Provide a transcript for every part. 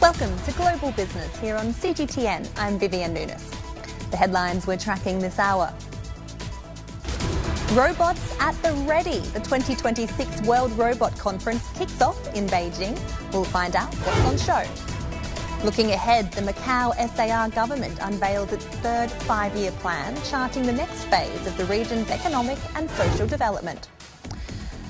Welcome to Global Business here on CGTN. I'm Vivian Nunes. The headlines we're tracking this hour. Robots at the ready. The 2026 World Robot Conference kicks off in Beijing. We'll find out what's on show. Looking ahead, the Macau SAR government unveiled its third five-year plan, charting the next phase of the region's economic and social development.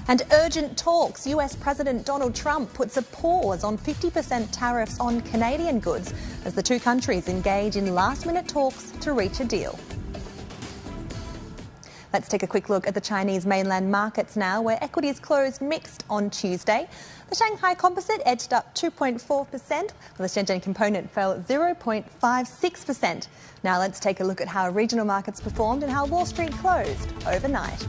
And urgent talks. US President Donald Trump puts a pause on 50% tariffs on Canadian goods as the two countries engage in last-minute talks to reach a deal. Let's take a quick look at the Chinese mainland markets now, where equities closed mixed on Tuesday. The Shanghai Composite edged up 2.4%, while the Shenzhen component fell 0.56%. Now let's take a look at how regional markets performed and how Wall Street closed overnight.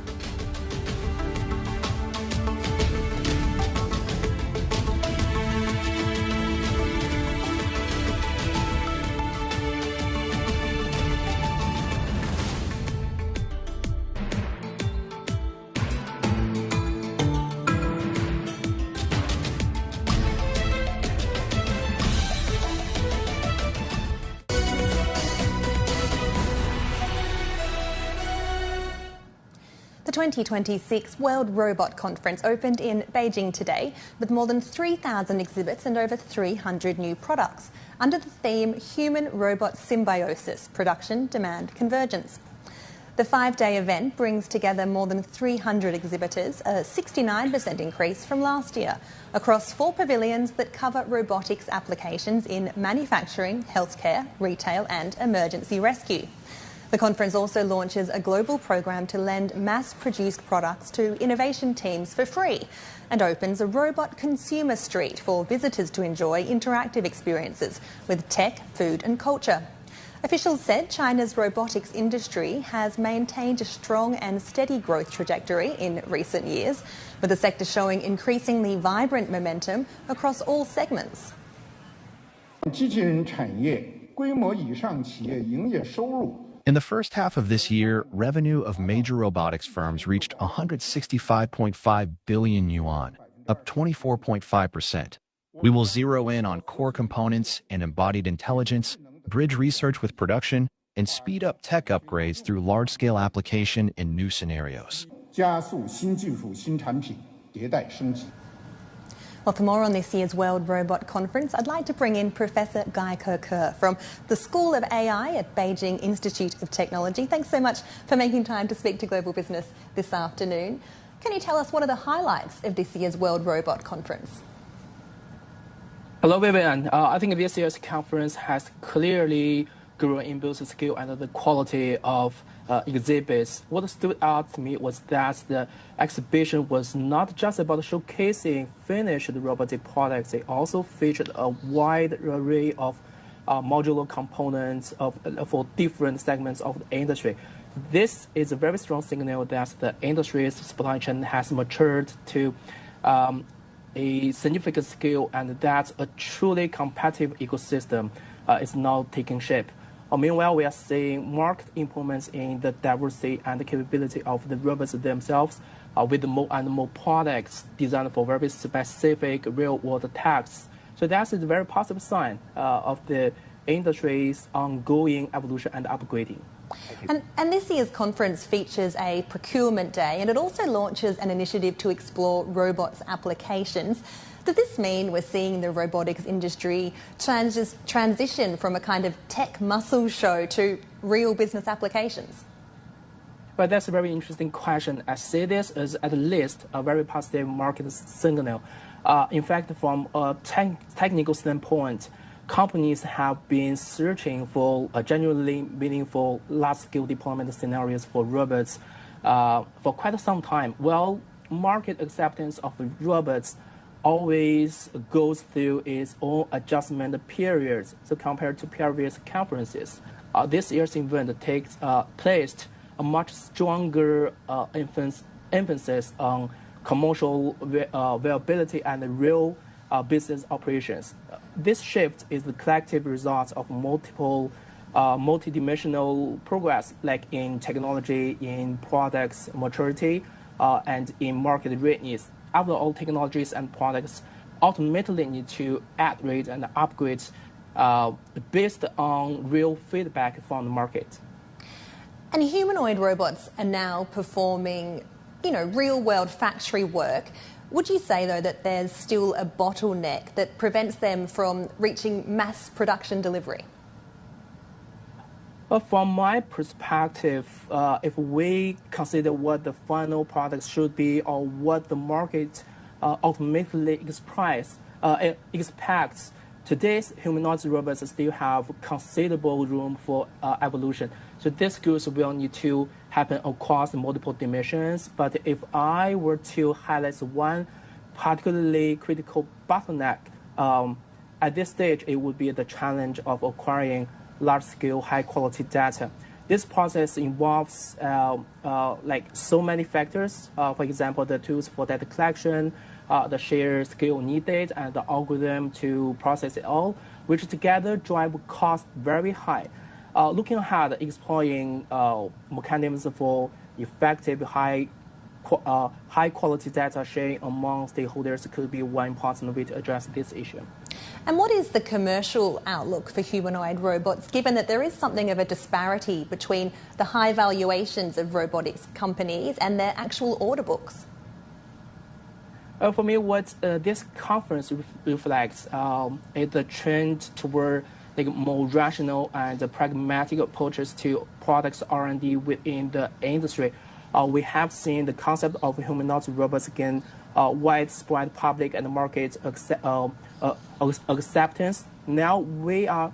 The 2026 World Robot Conference opened in Beijing today with more than 3,000 exhibits and over 300 new products under the theme Human-Robot Symbiosis, Production, Demand, Convergence. The five-day event brings together more than 300 exhibitors, a 69% increase from last year, across 4 pavilions that cover robotics applications in manufacturing, healthcare, retail and emergency rescue. The conference also launches a global program to lend mass-produced products to innovation teams for free and opens a robot consumer street for visitors to enjoy interactive experiences with tech, food and culture. Officials said China's robotics industry has maintained a strong and steady growth trajectory in recent years, with the sector showing increasingly vibrant momentum across all segments. 机器人产业规模以上企业营业收入 In the first half of this year, revenue of major robotics firms reached 165.5 billion yuan, up 24.5%. We will zero in on core components and embodied intelligence, bridge research with production, and speed up tech upgrades through large-scale application in new scenarios. 加速新技术新产品迭代升级 Well, for more on this year's World Robot Conference, I'd like to bring in Professor Guy Kerr from the School of AI at Beijing Institute of Technology. Thanks so much for making time to speak to Global Business this afternoon. Can you tell us what are the highlights of this year's World Robot Conference? Hello, Vivian. I think this year's conference has clearly grown in both the scale and the quality of exhibits. What stood out to me was that the exhibition was not just about showcasing finished robotic products. It also featured a wide array of modular components for different segments of the industry. This is a very strong signal that the industry's supply chain has matured to a significant scale and that a truly competitive ecosystem is now taking shape. Meanwhile, we are seeing marked improvements in the diversity and the capability of the robots themselves, with more and more products designed for very specific real-world tasks. So that's a very positive sign of the industry's ongoing evolution and upgrading. And this year's conference features a procurement day, and it also launches an initiative to explore robots applications. Does this mean we're seeing the robotics industry transition from a kind of tech muscle show to real business applications? Well, that's a very interesting question. I see this as at least a very positive market signal. In fact, from a technical standpoint, companies have been searching for genuinely meaningful large-scale deployment scenarios for robots for quite some time. Well, market acceptance of robots always goes through its own adjustment periods. So compared to previous conferences, this year's event placed a much stronger emphasis on commercial viability and real business operations. This shift is the collective result of multiple multidimensional progress, like in technology, in products maturity, and in market readiness. After all, technologies and products ultimately need to iterate and upgrade based on real feedback from the market. And humanoid robots are now performing, real-world factory work. Would you say, though, that there's still a bottleneck that prevents them from reaching mass production delivery? From my perspective, if we consider what the final product should be or what the market ultimately expects, today's humanoid robots still have considerable room for evolution. So these goods will need to happen across multiple dimensions. But if I were to highlight one particularly critical bottleneck, at this stage, it would be the challenge of acquiring large-scale, high-quality data. This process involves so many factors. For example, the tools for data collection, the sheer scale needed, and the algorithm to process it all, which together drive cost very high. Looking ahead, exploring mechanisms for effective high-quality data sharing among stakeholders could be one important way to address this issue. And what is the commercial outlook for humanoid robots, given that there is something of a disparity between the high valuations of robotics companies and their actual order books? For me, what this conference reflects is the trend toward more rational and pragmatic approaches to products R&D within the industry. We have seen the concept of humanoid robots gain widespread public and market acceptance. Now we are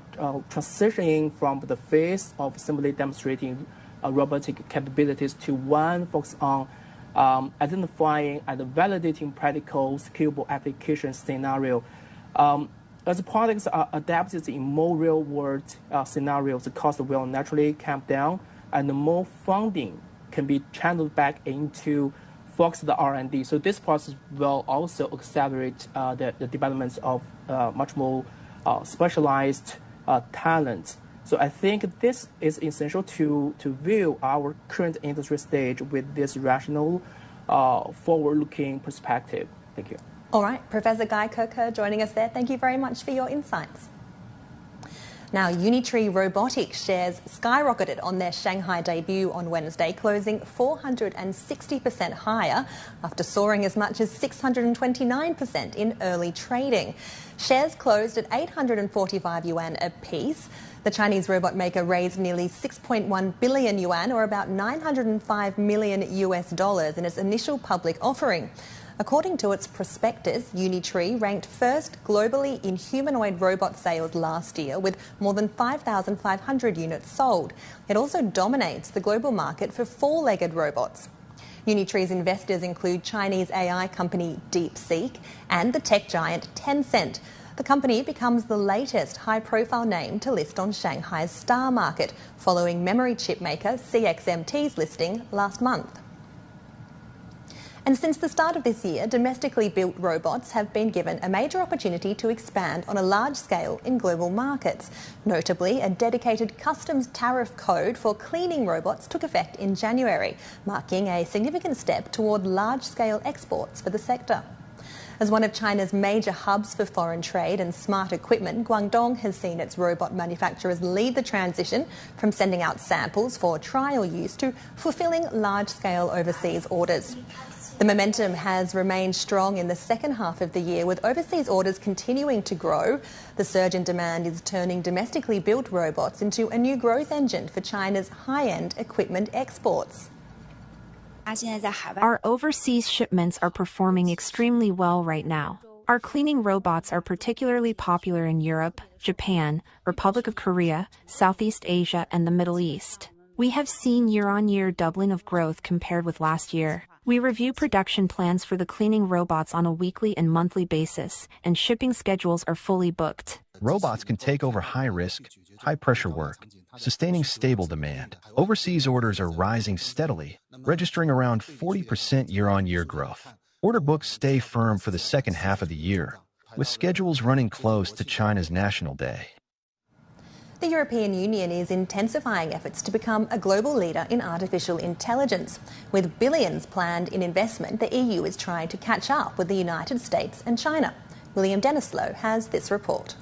transitioning from the phase of simply demonstrating robotic capabilities to one focused on identifying and validating practical, scalable application scenario. As products are adapted in more real-world scenarios, the cost will naturally come down, and more funding can be channeled back into focused R&D. So this process will also accelerate the development of much more specialized talent. So I think this is essential to view our current industry stage with this rational, forward-looking perspective. Thank you. All right, Professor Guy Kirker joining us there. Thank you very much for your insights. Now, Unitree Robotics shares skyrocketed on their Shanghai debut on Wednesday, closing 460% higher after soaring as much as 629% in early trading. Shares closed at 845 yuan a piece. The Chinese robot maker raised nearly 6.1 billion yuan, or about $905 million in its initial public offering. According to its prospectus, Unitree ranked first globally in humanoid robot sales last year with more than 5,500 units sold. It also dominates the global market for four-legged robots. Unitree's investors include Chinese AI company DeepSeek and the tech giant Tencent. The company becomes the latest high-profile name to list on Shanghai's star market, following memory chip maker CXMT's listing last month. And since the start of this year, domestically built robots have been given a major opportunity to expand on a large scale in global markets. Notably, a dedicated customs tariff code for cleaning robots took effect in January, marking a significant step toward large-scale exports for the sector. As one of China's major hubs for foreign trade and smart equipment, Guangdong has seen its robot manufacturers lead the transition from sending out samples for trial use to fulfilling large-scale overseas orders. The momentum has remained strong in the second half of the year, with overseas orders continuing to grow. The surge in demand is turning domestically built robots into a new growth engine for China's high-end equipment exports. Our overseas shipments are performing extremely well right now. Our cleaning robots are particularly popular in Europe, Japan, Republic of Korea, Southeast Asia, and the Middle East. We have seen year-on-year doubling of growth compared with last year. We review production plans for the cleaning robots on a weekly and monthly basis, and shipping schedules are fully booked. Robots can take over high-risk, high-pressure work, sustaining stable demand. Overseas orders are rising steadily, registering around 40% year-on-year growth. Order books stay firm for the second half of the year, with schedules running close to China's National Day. The European Union is intensifying efforts to become a global leader in artificial intelligence. With billions planned in investment, the EU is trying to catch up with the United States and China. William Denislow has this report.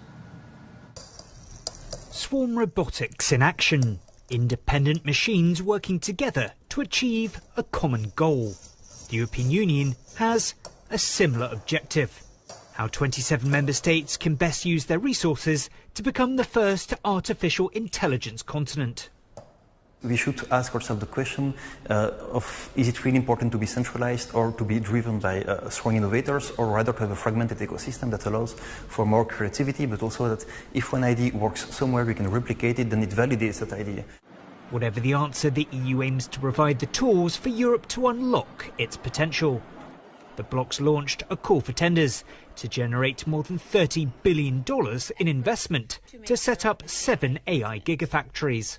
Swarm robotics in action. Independent machines working together to achieve a common goal. The European Union has a similar objective. How 27 member states can best use their resources to become the first artificial intelligence continent. We should ask ourselves the question of is it really important to be centralized or to be driven by strong innovators, or rather to have a fragmented ecosystem that allows for more creativity, but also that if one idea works somewhere we can replicate it, then it validates that idea. Whatever the answer, the EU aims to provide the tools for Europe to unlock its potential. The blocs launched a call for tenders to generate more than $30 billion in investment to set up 7 AI gigafactories.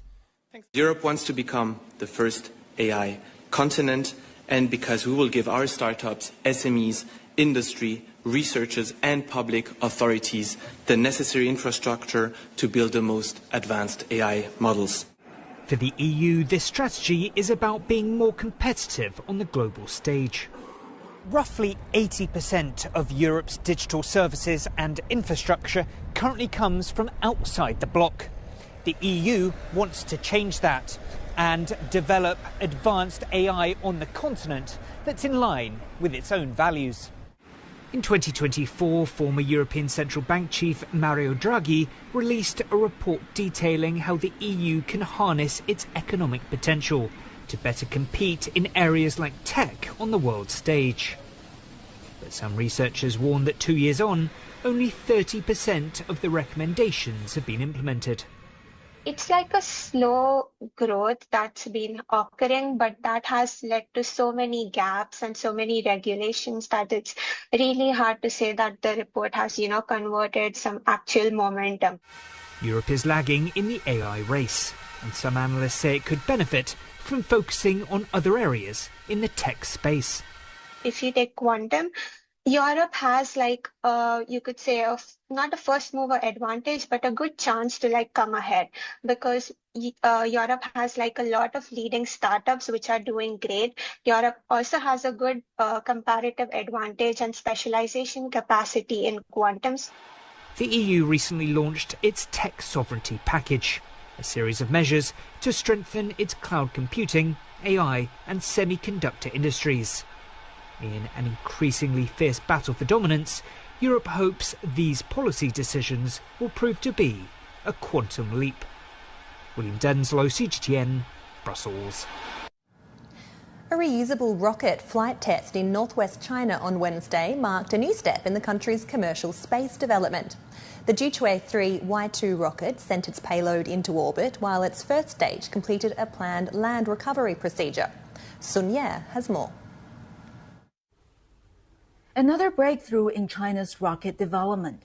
Europe wants to become the first AI continent, and because we will give our startups, SMEs, industry, researchers and public authorities the necessary infrastructure to build the most advanced AI models. For the EU, this strategy is about being more competitive on the global stage. Roughly 80% of Europe's digital services and infrastructure currently comes from outside the bloc. The EU wants to change that and develop advanced AI on the continent that's in line with its own values. In 2024, former European Central Bank chief Mario Draghi released a report detailing how the EU can harness its economic potential to better compete in areas like tech on the world stage. But some researchers warn that 2 years on, only 30% of the recommendations have been implemented. It's like a slow growth that's been occurring, but that has led to so many gaps and so many regulations that it's really hard to say that the report has, converted some actual momentum. Europe is lagging in the AI race, and some analysts say it could benefit from focusing on other areas in the tech space. If you take quantum, Europe has you could say not a first mover advantage, but a good chance to come ahead, because Europe has a lot of leading startups which are doing great. Europe also has a good comparative advantage and specialization capacity in quantums. The EU recently launched its tech sovereignty package, a series of measures to strengthen its cloud computing, AI and semiconductor industries. In an increasingly fierce battle for dominance, Europe hopes these policy decisions will prove to be a quantum leap. William Denslow, CGTN, Brussels. A reusable rocket flight test in northwest China on Wednesday marked a new step in the country's commercial space development. The Zhuque-3 Y2 rocket sent its payload into orbit, while its first stage completed a planned land recovery procedure. Sun Ye has more. Another breakthrough in China's rocket development.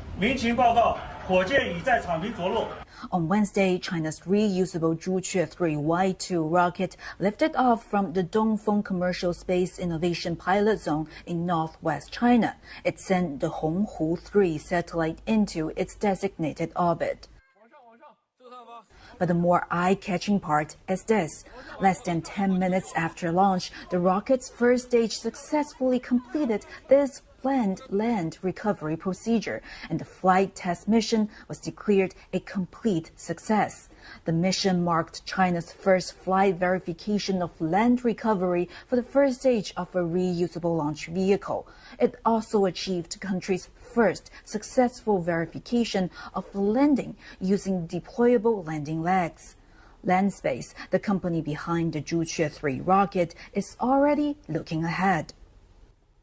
On Wednesday, China's reusable Zhuque-3 Y2 rocket lifted off from the Dongfeng Commercial Space Innovation Pilot Zone in northwest China. It sent the Honghu 3 satellite into its designated orbit. But the more eye-catching part is this. Less than 10 minutes after launch, the rocket's first stage successfully completed this planned land recovery procedure, and the flight test mission was declared a complete success. The mission marked China's first flight verification of land recovery for the first stage of a reusable launch vehicle. It also achieved the country's first successful verification of landing using deployable landing legs. Landspace, the company behind the Zhuque-3 rocket, is already looking ahead.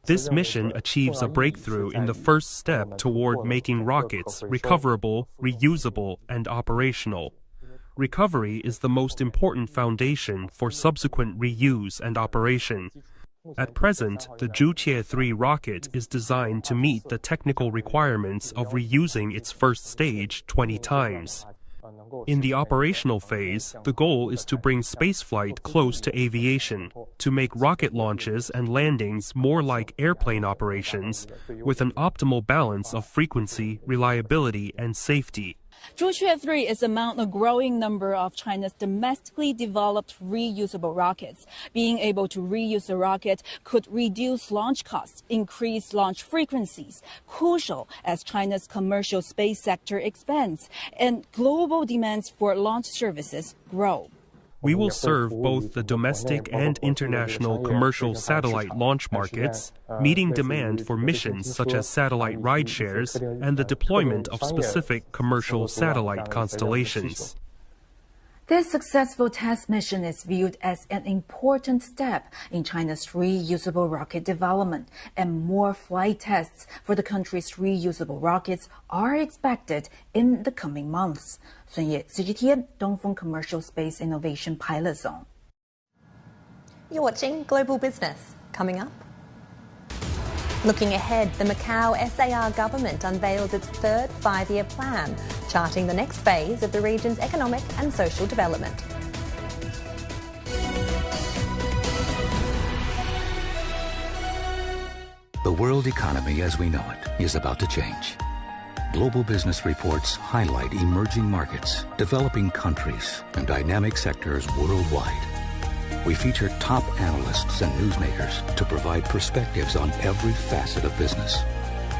This mission achieves a breakthrough in the first step toward making rockets recoverable, reusable, and operational. Recovery is the most important foundation for subsequent reuse and operation. At present, the Zhuque-3 rocket is designed to meet the technical requirements of reusing its first stage 20 times. In the operational phase, the goal is to bring spaceflight close to aviation, to make rocket launches and landings more like airplane operations, with an optimal balance of frequency, reliability, and safety. Zhuque 3 is among a growing number of China's domestically developed reusable rockets. Being able to reuse a rocket could reduce launch costs, increase launch frequencies, crucial as China's commercial space sector expands and global demands for launch services grow. We will serve both the domestic and international commercial satellite launch markets, meeting demand for missions such as satellite ride shares and the deployment of specific commercial satellite constellations. This successful test mission is viewed as an important step in China's reusable rocket development, and more flight tests for the country's reusable rockets are expected in the coming months. Sun Ye, CGTN, Dongfeng Commercial Space Innovation Pilot Zone. You're watching Global Business. Coming up. Looking ahead, the Macau SAR government unveils its third five-year plan, charting the next phase of the region's economic and social development. The world economy as we know it is about to change. Global business reports highlight emerging markets, developing countries, and dynamic sectors worldwide. We feature top analysts and newsmakers to provide perspectives on every facet of business.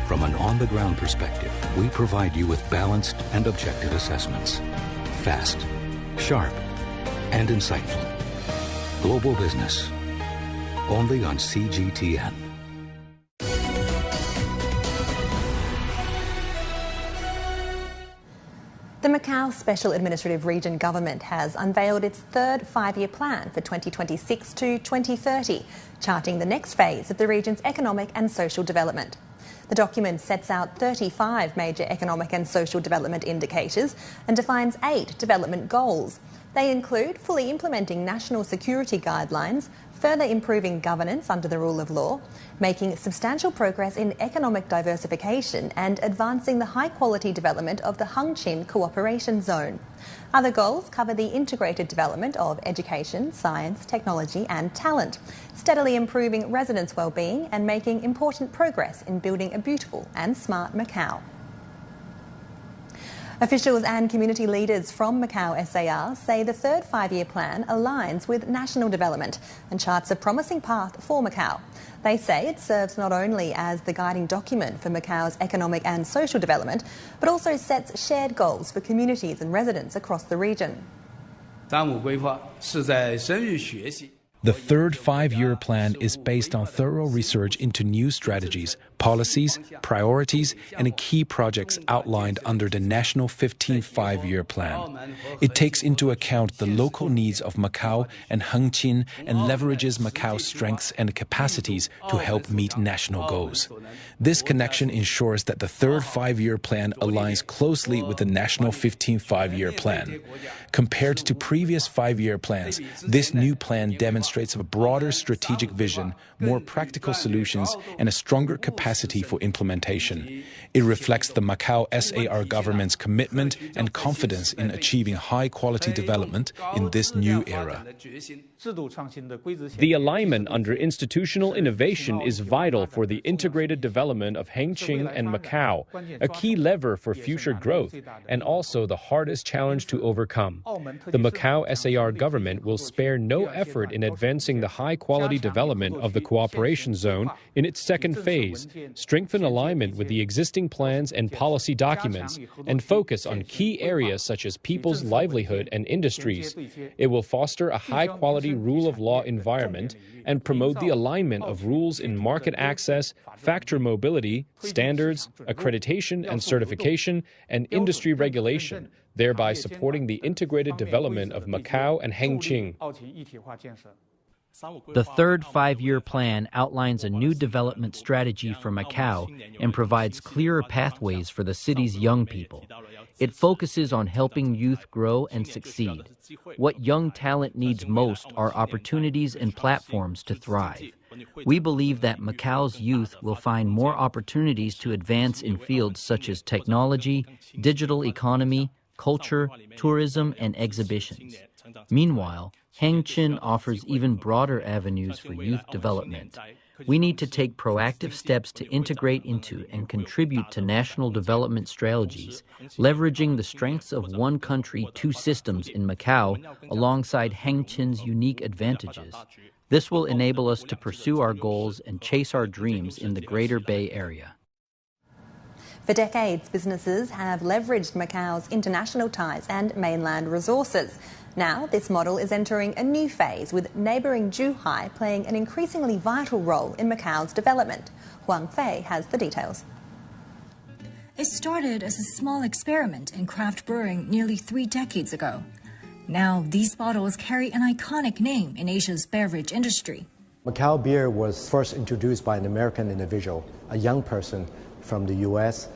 From an on-the-ground perspective, we provide you with balanced and objective assessments. Fast, sharp, and insightful. Global Business. Only on CGTN. The Macau Special Administrative Region government has unveiled its third five-year plan for 2026 to 2030, charting the next phase of the region's economic and social development. The document sets out 35 major economic and social development indicators and defines 8 development goals. They include fully implementing national security guidelines, further improving governance under the rule of law, making substantial progress in economic diversification and advancing the high-quality development of the Hengqin Cooperation Zone. Other goals cover the integrated development of education, science, technology and talent, steadily improving residents' well-being and making important progress in building a beautiful and smart Macau. Officials and community leaders from Macau SAR say the third five-year plan aligns with national development and charts a promising path for Macau. They say it serves not only as the guiding document for Macau's economic and social development, but also sets shared goals for communities and residents across the region. The third five-year plan is based on thorough research into new strategies, policies, priorities, and key projects outlined under the National 15th Five-Year Plan. It takes into account the local needs of Macau and Hengqin and leverages Macau's strengths and capacities to help meet national goals. This connection ensures that the third five-year plan aligns closely with the National 15th Five-Year Plan. Compared to previous five-year plans, this new plan demonstrates a broader strategic vision, more practical solutions, and a stronger capacity for implementation. It reflects the Macau SAR government's commitment and confidence in achieving high-quality development in this new era. The alignment under institutional innovation is vital for the integrated development of Hengqin and Macau, a key lever for future growth, and also the hardest challenge to overcome. The Macau SAR government will spare no effort in advancing the high-quality development of the cooperation zone in its second phase, strengthen alignment with the existing plans and policy documents, and focus on key areas such as people's livelihood and industries. It will foster a high-quality rule of law environment and promote the alignment of rules in market access, factor mobility, standards, accreditation and certification, and industry regulation, thereby supporting the integrated development of Macau and Hengqin. The third five-year plan outlines a new development strategy for Macau and provides clearer pathways for the city's young people. It focuses on helping youth grow and succeed. What young talent needs most are opportunities and platforms to thrive. We believe that Macau's youth will find more opportunities to advance in fields such as technology, digital economy, culture, tourism, and exhibitions. Meanwhile, Hengqin offers even broader avenues for youth development. We need to take proactive steps to integrate into and contribute to national development strategies, leveraging the strengths of one country, two systems in Macau alongside Hengqin's unique advantages. This will enable us to pursue our goals and chase our dreams in the Greater Bay Area. For decades, businesses have leveraged Macau's international ties and mainland resources. Now, this model is entering a new phase, with neighbouring Zhuhai playing an increasingly vital role in Macau's development. Huang Fei has the details. It started as a small experiment in craft brewing nearly 3 decades ago. Now, these bottles carry an iconic name in Asia's beverage industry. Macau beer was first introduced by an American individual, a young person from the U.S.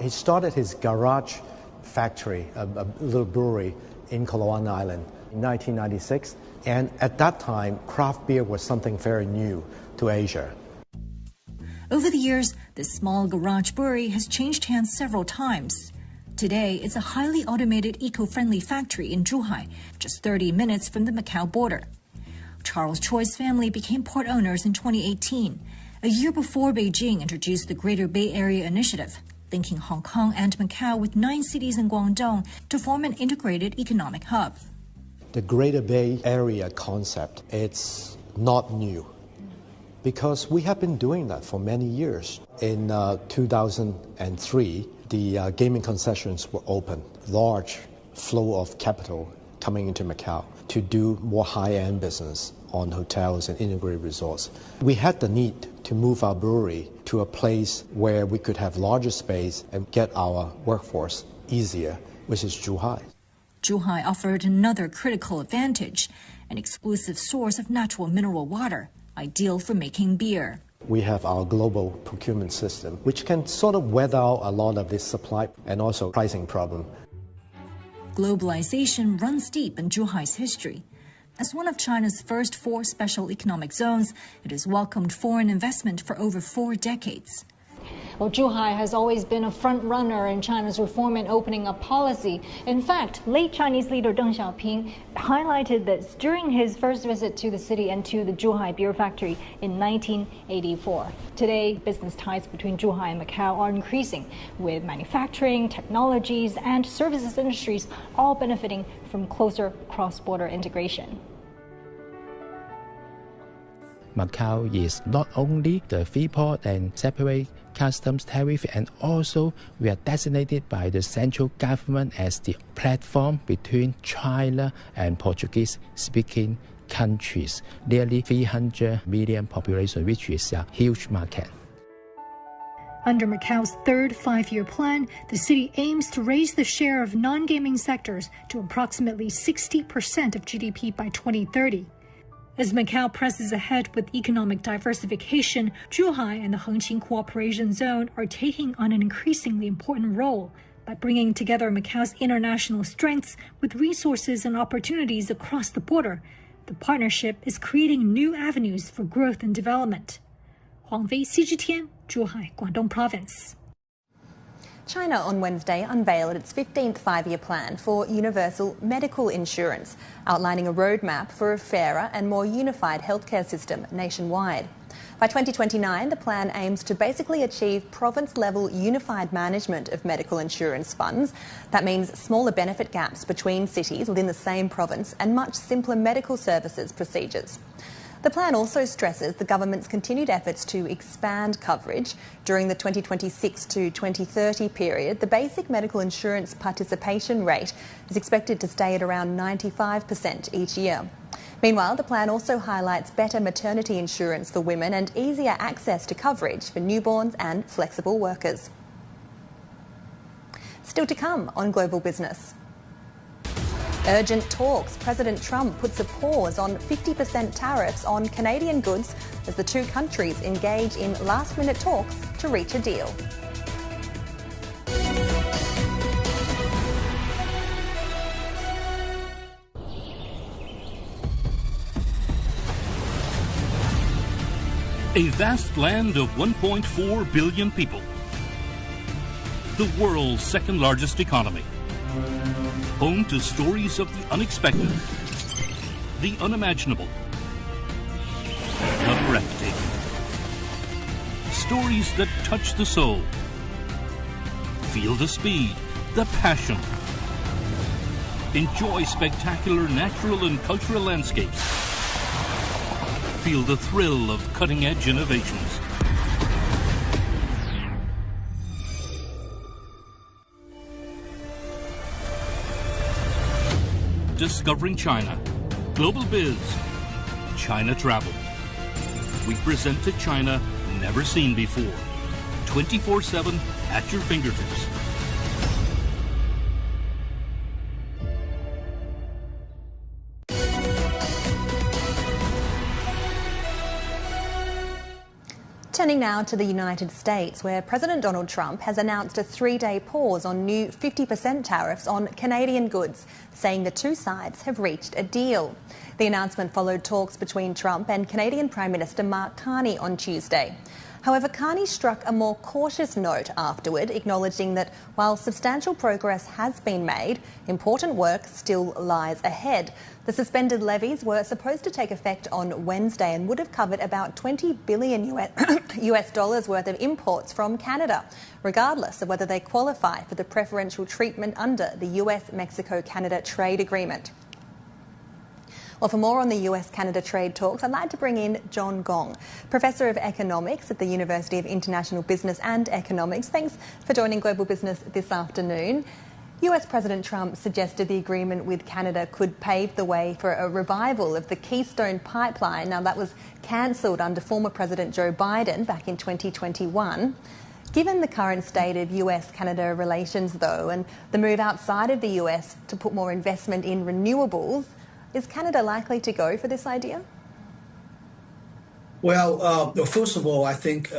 He started his garage factory, a little brewery in Koloan Island in 1996. And at that time, craft beer was something very new to Asia. Over the years, this small garage brewery has changed hands several times. Today, it's a highly automated, eco-friendly factory in Zhuhai, just 30 minutes from the Macau border. Charles Choi's family became part owners in 2018, a year before Beijing introduced the Greater Bay Area Initiative, linking Hong Kong and Macau with 9 cities in Guangdong to form an integrated economic hub. The Greater Bay Area concept, it's not new, because we have been doing that for many years. In 2003, the gaming concessions were open, large flow of capital coming into Macau to do more high-end business on hotels and integrated resorts. We had the need to move our brewery to a place where we could have larger space and get our workforce easier, which is Zhuhai. Zhuhai offered another critical advantage, an exclusive source of natural mineral water, ideal for making beer. We have our global procurement system, which can sort of weather out a lot of this supply and also pricing problem. Globalization runs deep in Zhuhai's history. As one of China's first 4 special economic zones, it has welcomed foreign investment for over 4 decades. Well, Zhuhai has always been a front runner in China's reform and opening up policy. In fact, late Chinese leader Deng Xiaoping highlighted this during his first visit to the city and to the Zhuhai beer factory in 1984. Today, business ties between Zhuhai and Macau are increasing, with manufacturing, technologies, and services industries all benefiting from closer cross-border integration. Macau is not only the free port and separate customs tariff, and also we are designated by the central government as the platform between China and Portuguese-speaking countries, nearly 300 million population, which is a huge market. Under Macau's third 5-year plan, the city aims to raise the share of non-gaming sectors to approximately 60% of GDP by 2030. As Macau presses ahead with economic diversification, Zhuhai and the Hengqin Cooperation Zone are taking on an increasingly important role by bringing together Macau's international strengths with resources and opportunities across the border. The partnership is creating new avenues for growth and development. Huang Fei, CGTN, Zhuhai, Guangdong Province. China on Wednesday unveiled its 15th 5-year plan for universal medical insurance, outlining a roadmap for a fairer and more unified healthcare system nationwide. By 2029, the plan aims to basically achieve province-level unified management of medical insurance funds. That means smaller benefit gaps between cities within the same province and much simpler medical services procedures. The plan also stresses the government's continued efforts to expand coverage. During the 2026 to 2030 period, the basic medical insurance participation rate is expected to stay at around 95% each year. Meanwhile, the plan also highlights better maternity insurance for women and easier access to coverage for newborns and flexible workers. Still to come on Global Business. Urgent talks. President Trump puts a pause on 50% tariffs on Canadian goods as the two countries engage in last-minute talks to reach a deal. A vast land of 1.4 billion people. The world's second-largest economy. Home to stories of the unexpected, the unimaginable, the breathtaking. stories that touch the soul. Feel the speed, the passion. Enjoy spectacular natural and cultural landscapes. Feel the thrill of cutting-edge innovations. Discovering China. Global Biz. China Travel. We present to China never seen before. 24/7 at your fingertips. Turning now to the United States, where President Donald Trump has announced a 3-day pause on new 50% tariffs on Canadian goods, saying the two sides have reached a deal. The announcement followed talks between Trump and Canadian Prime Minister Mark Carney on Tuesday. However, Carney struck a more cautious note afterward, acknowledging that while substantial progress has been made, important work still lies ahead. The suspended levies were supposed to take effect on Wednesday and would have covered about $20 billion US dollars worth of imports from Canada, regardless of whether they qualify for the preferential treatment under the US-Mexico-Canada trade agreement. Well, for more on the US-Canada trade talks, I'd like to bring in John Gong, Professor of Economics at the University of International Business and Economics. Thanks for joining Global Business this afternoon. US President Trump suggested the agreement with Canada could pave the way for a revival of the Keystone Pipeline. Now, that was cancelled under former President Joe Biden back in 2021. Given the current state of US-Canada relations, though, and the move outside of the US to put more investment in renewables, is Canada likely to go for this idea? Well, first of all, I think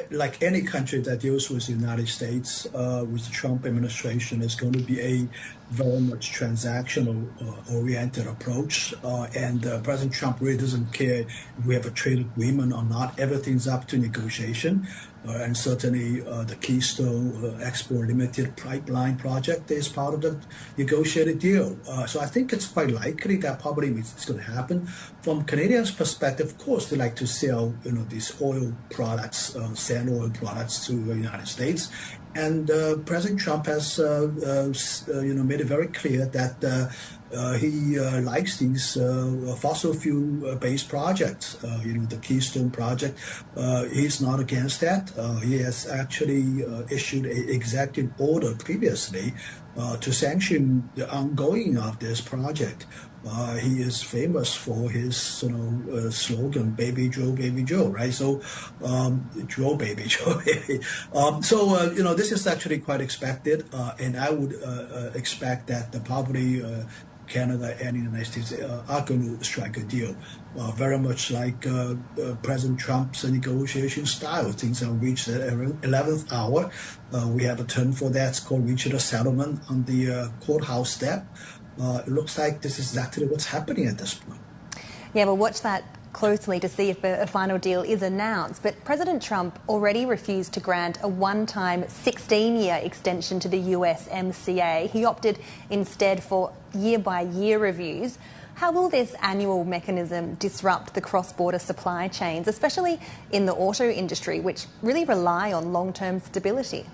like any country that deals with the United States, with the Trump administration, is going to be a very much transactional oriented approach. And President Trump really doesn't care if we have a trade agreement or not. Everything's up to negotiation. And certainly the Keystone Export Limited Pipeline project is part of the negotiated deal. So I think it's quite likely that probably it's going to happen. From Canadians' perspective, of course, they like to sell, these oil products, sand oil products to the United States. And President Trump has, made it very clear that he likes these fossil fuel-based projects. The Keystone project. He's not against that. He has actually issued an executive order previously to sanction the ongoing of this project. He is famous for his, slogan, "Baby Joe," right? So, Joe, baby Joe. This is actually quite expected, and I would expect that probably Canada and the United States are going to strike a deal. Very much like President Trump's negotiation style. Things are reached at 11th hour. We have a term for that. It's called reaching a settlement on the courthouse step. It looks like this is exactly what's happening at this point. Yeah, we'll watch that closely to see if a final deal is announced. But President Trump already refused to grant a one-time 16-year extension to the USMCA. He opted instead for year-by-year reviews. How will this annual mechanism disrupt the cross-border supply chains, especially in the auto industry, which really rely on long-term stability?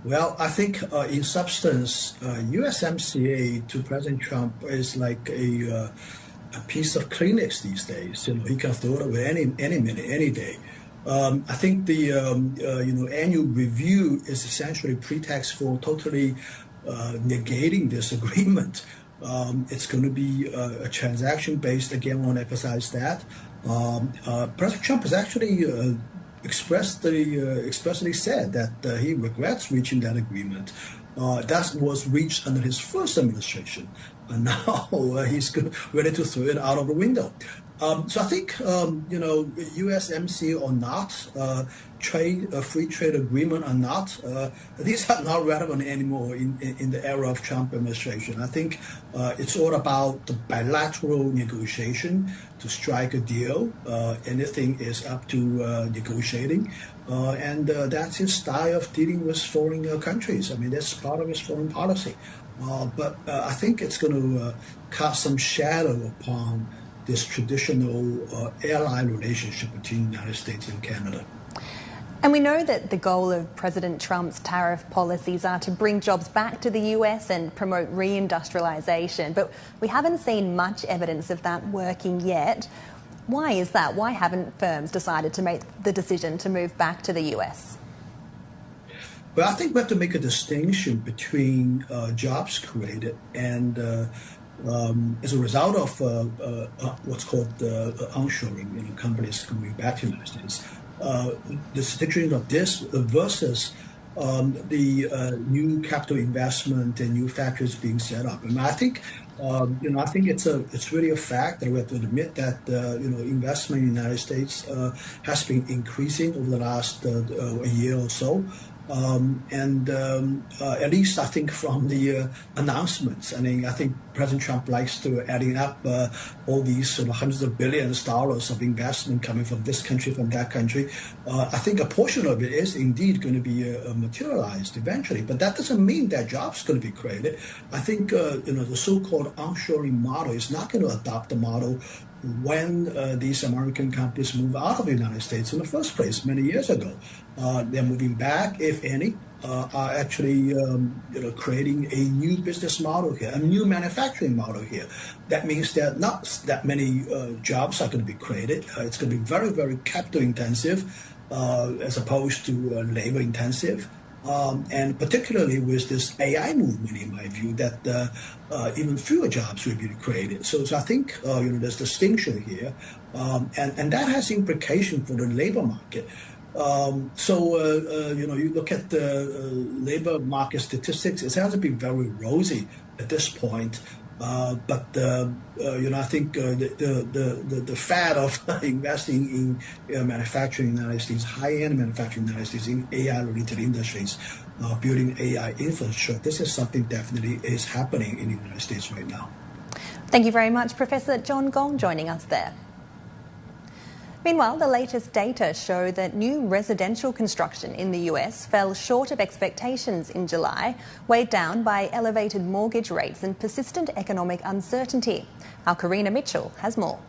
Well, I think in substance, USMCA to President Trump is like a piece of Kleenex these days. He can throw it away any minute, any day. I think the annual review is essentially a pretext for totally negating this agreement. It's going to be a transaction based. Again, I want to emphasize that. President Trump has actually expressly said that he regrets reaching that agreement. That was reached under his first administration, and now he's ready to throw it out of the window. So I think USMCA or not, free trade agreement or not, these are not relevant anymore in the era of Trump administration. I think it's all about the bilateral negotiation to strike a deal. Anything is up to negotiating. And that's his style of dealing with foreign countries. I mean, that's part of his foreign policy. But I think it's going to cast some shadow upon this traditional ally relationship between the United States and Canada. And we know that the goal of President Trump's tariff policies are to bring jobs back to the US and promote reindustrialization, but we haven't seen much evidence of that working yet. Why is that? Why haven't firms decided to make the decision to move back to the US? Well, I think we have to make a distinction between jobs created and as a result of what's called onshoring, companies coming back to the United States. The situation of this versus the new capital investment and new factories being set up. And I think, I think it's really a fact that we have to admit that investment in the United States has been increasing over the last a year or so. At least I think from the announcements, I think President Trump likes to adding up all these hundreds of billions of dollars of investment coming from this country, from that country. I think a portion of it is indeed going to be materialized eventually, but that doesn't mean that jobs are going to be created. I think the so-called onshoring model is not going to adopt the model when these American companies move out of the United States in the first place many years ago. They're moving back, if any, are actually creating a new business model here, a new manufacturing model here. That means that not that many jobs are going to be created. It's going to be very, very capital intensive as opposed to labor intensive. And particularly with this AI movement, in my view, that even fewer jobs will be created. So I think there's distinction here, and that has implication for the labor market. You look at the labor market statistics; it hasn't been very rosy at this point. But I think the fad of investing in manufacturing in the United States, high-end manufacturing in the United States, in AI-related industries, building AI infrastructure, this is something definitely is happening in the United States right now. Thank you very much, Professor John Gong, joining us there. Meanwhile, the latest data show that new residential construction in the US fell short of expectations in July, weighed down by elevated mortgage rates and persistent economic uncertainty. Our Karina Mitchell has more.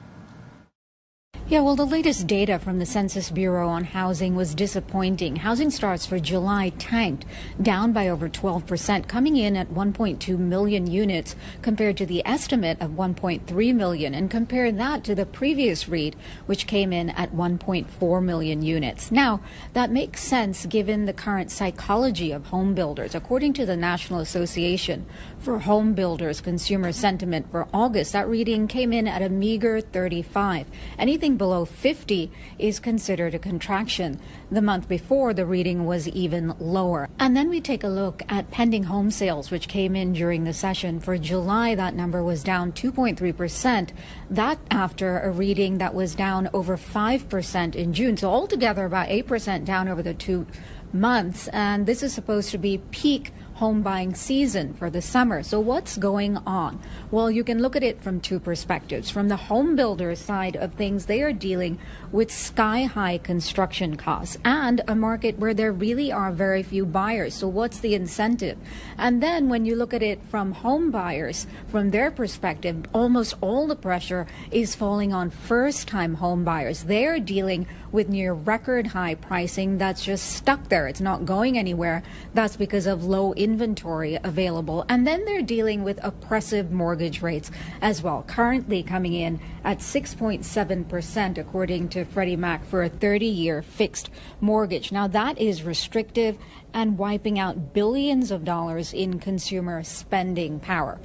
Yeah, well, the latest data from the Census Bureau on housing was disappointing. Housing starts for July tanked, down by over 12%, coming in at 1.2 million units compared to the estimate of 1.3 million. And compare that to the previous read, which came in at 1.4 million units. Now, that makes sense given the current psychology of home builders. According to the National Association for Home Builders Consumer Sentiment for August, that reading came in at a meager 35. Anything below 50 is considered a contraction. The month before, the reading was even lower. And then we take a look at pending home sales, which came in during the session. For July, that number was down 2.3%. That after a reading that was down over 5% in June. So altogether, about 8% down over the 2 months. And this is supposed to be peak home buying season for the summer. So what's going on? Well, you can look at it from two perspectives. From the home builder side of things, they are dealing with sky-high construction costs and a market where there really are very few buyers. So what's the incentive? And then when you look at it from home buyers, from their perspective, almost all the pressure is falling on first-time home buyers. They're dealing with near record high pricing that's just stuck there. It's not going anywhere. That's because of low inventory available. And then they're dealing with oppressive mortgage rates as well, currently coming in at 6.7% according to Freddie Mac for a 30-year fixed mortgage. Now that is restrictive and wiping out billions of dollars in consumer spending power.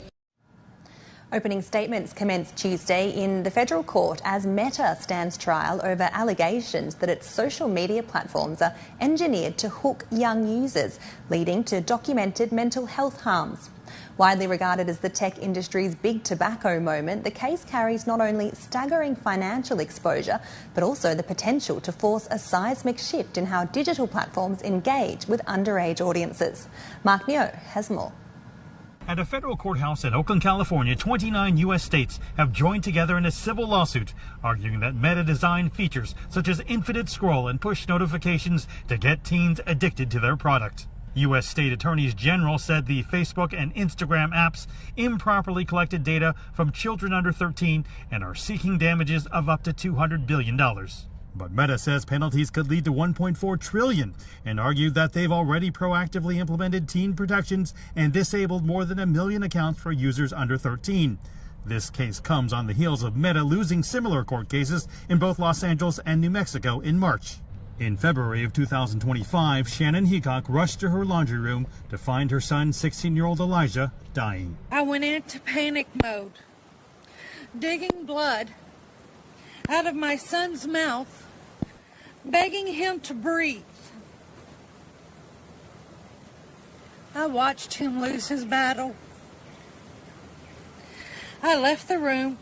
Opening statements commenced Tuesday in the federal court as Meta stands trial over allegations that its social media platforms are engineered to hook young users, leading to documented mental health harms. Widely regarded as the tech industry's big tobacco moment, the case carries not only staggering financial exposure, but also the potential to force a seismic shift in how digital platforms engage with underage audiences. Mark Neo has more. At a federal courthouse in Oakland, California, 29 U.S. states have joined together in a civil lawsuit, arguing that Meta designed features such as infinite scroll and push notifications to get teens addicted to their product. U.S. state attorneys general said the Facebook and Instagram apps improperly collected data from children under 13 and are seeking damages of up to $200 billion. But Meta says penalties could lead to $1.4 trillion and argued that they've already proactively implemented teen protections and disabled more than 1 million accounts for users under 13. This case comes on the heels of Meta losing similar court cases in both Los Angeles and New Mexico in March. In February of 2025, Shannon Heacock rushed to her laundry room to find her son, 16-year-old Elijah, dying. I went into panic mode, digging blood out of my son's mouth, begging him to breathe. I watched him lose his battle. I left the room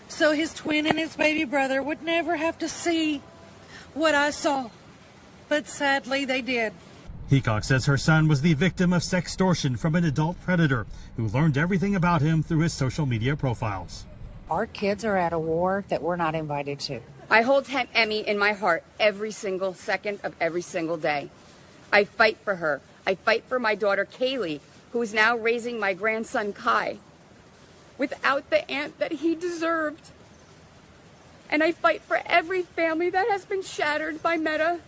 so his twin and his baby brother would never have to see what I saw. But sadly, they did. Heacock says her son was the victim of sextortion from an adult predator who learned everything about him through his social media profiles. Our kids are at a war that we're not invited to. I hold Emmy in my heart every single second of every single day. I fight for her. I fight for my daughter, Kaylee, who is now raising my grandson, Kai, without the aunt that he deserved. And I fight for every family that has been shattered by Meta,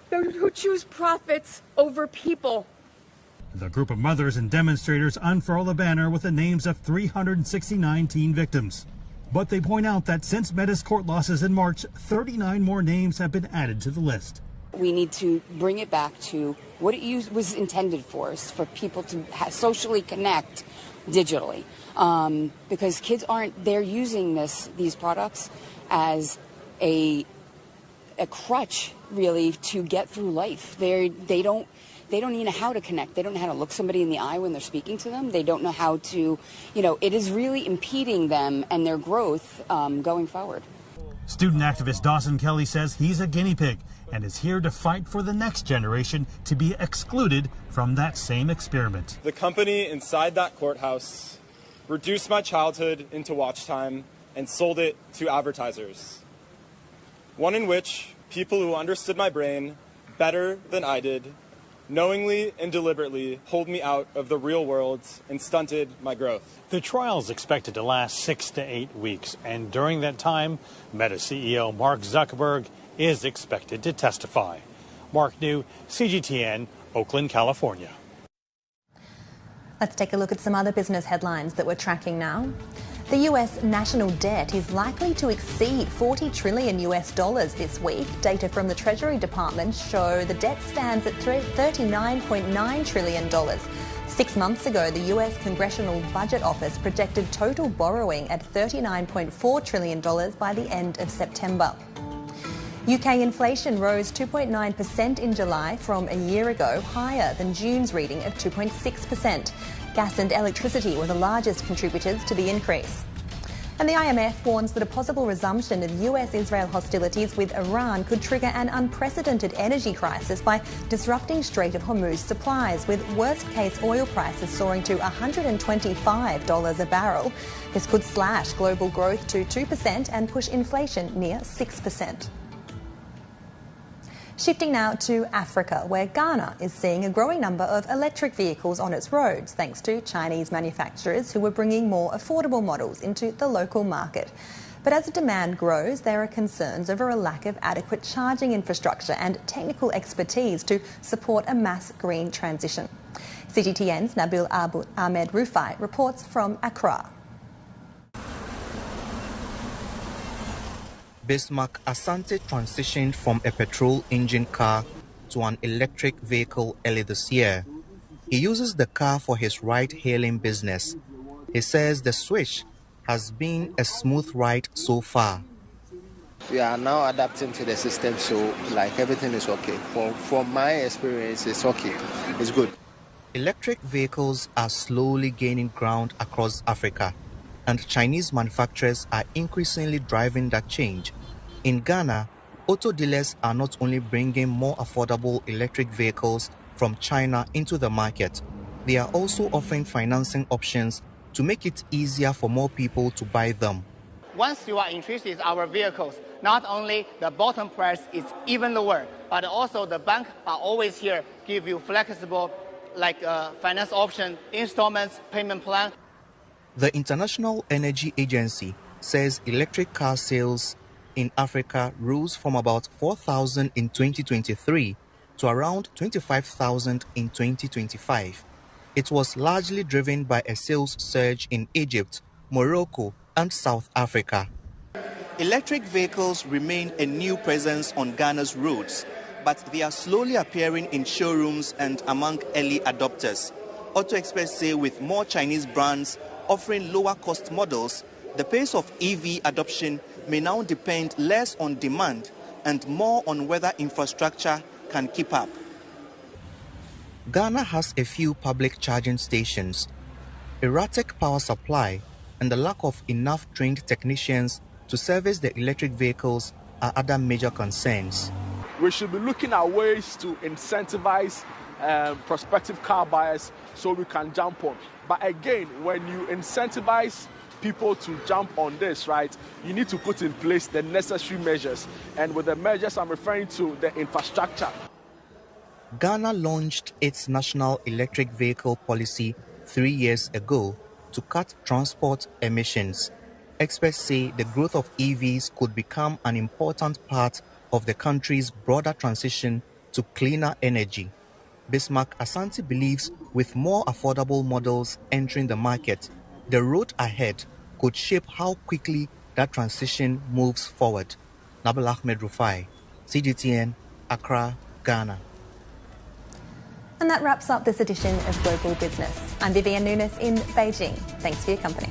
those who choose profits over people. The group of mothers and demonstrators unfurl a banner with the names of 369 teen victims. But they point out that since Meta's court losses in March, 39 more names have been added to the list. We need to bring it back to what it was intended for people to socially connect digitally. Because kids they're using these products as a crutch, really, to get through life. They don't know how to connect. They don't know how to look somebody in the eye when they're speaking to them. They don't know how to, it is really impeding them and their growth going forward. Student activist Dawson Kelly says he's a guinea pig and is here to fight for the next generation to be excluded from that same experiment. The company inside that courthouse reduced my childhood into watch time and sold it to advertisers. One in which people who understood my brain better than I did knowingly and deliberately pulled me out of the real world and stunted my growth. The trial is expected to last 6 to 8 weeks, and during that time, Meta CEO Mark Zuckerberg is expected to testify. Mark New, CGTN, Oakland, California. Let's take a look at some other business headlines that we're tracking now. The US national debt is likely to exceed $40 trillion this week. Data from the Treasury Department show the debt stands at $39.9 trillion. 6 months ago, the US Congressional Budget Office projected total borrowing at $39.4 trillion by the end of September. UK inflation rose 2.9% in July from a year ago, higher than June's reading of 2.6%. Gas and electricity were the largest contributors to the increase. And the IMF warns that a possible resumption of US-Israel hostilities with Iran could trigger an unprecedented energy crisis by disrupting Strait of Hormuz supplies, with worst-case oil prices soaring to $125 a barrel. This could slash global growth to 2% and push inflation near 6%. Shifting now to Africa, where Ghana is seeing a growing number of electric vehicles on its roads, thanks to Chinese manufacturers who are bringing more affordable models into the local market. But as demand grows, there are concerns over a lack of adequate charging infrastructure and technical expertise to support a mass green transition. CGTN's Nabil Ahmed Rufai reports from Accra. Bismarck Asante transitioned from a petrol engine car to an electric vehicle early this year. He uses the car for his ride-hailing business. He says the switch has been a smooth ride so far. We are now adapting to the system, so everything is okay. From my experience, it's okay. It's good. Electric vehicles are slowly gaining ground across Africa, and Chinese manufacturers are increasingly driving that change. In Ghana, auto dealers are not only bringing more affordable electric vehicles from China into the market, they are also offering financing options to make it easier for more people to buy them. Once you are interested in our vehicles, not only the bottom price is even lower, but also the bank are always here, give you flexible finance option, installments, payment plan. The International Energy Agency says electric car sales in Africa rose from about 4,000 in 2023 to around 25,000 in 2025. It was largely driven by a sales surge in Egypt, Morocco, and South Africa. Electric vehicles remain a new presence on Ghana's roads, but they are slowly appearing in showrooms and among early adopters. Auto experts say with more Chinese brands offering lower cost models, the pace of EV adoption may now depend less on demand and more on whether infrastructure can keep up. Ghana has a few public charging stations. Erratic power supply and the lack of enough trained technicians to service the electric vehicles are other major concerns. We should be looking at ways to incentivize prospective car buyers so we can jump on. But again, when you incentivize people to jump on this, right, you need to put in place the necessary measures. And with the measures, I'm referring to the infrastructure. Ghana launched its national electric vehicle policy 3 years ago to cut transport emissions. Experts say the growth of EVs could become an important part of the country's broader transition to cleaner energy. Bismarck Asante believes with more affordable models entering the market, the road ahead could shape how quickly that transition moves forward. Nabil Ahmed Rufai, CGTN, Accra, Ghana. And that wraps up this edition of Global Business. I'm Vivian Nunes in Beijing. Thanks for your company.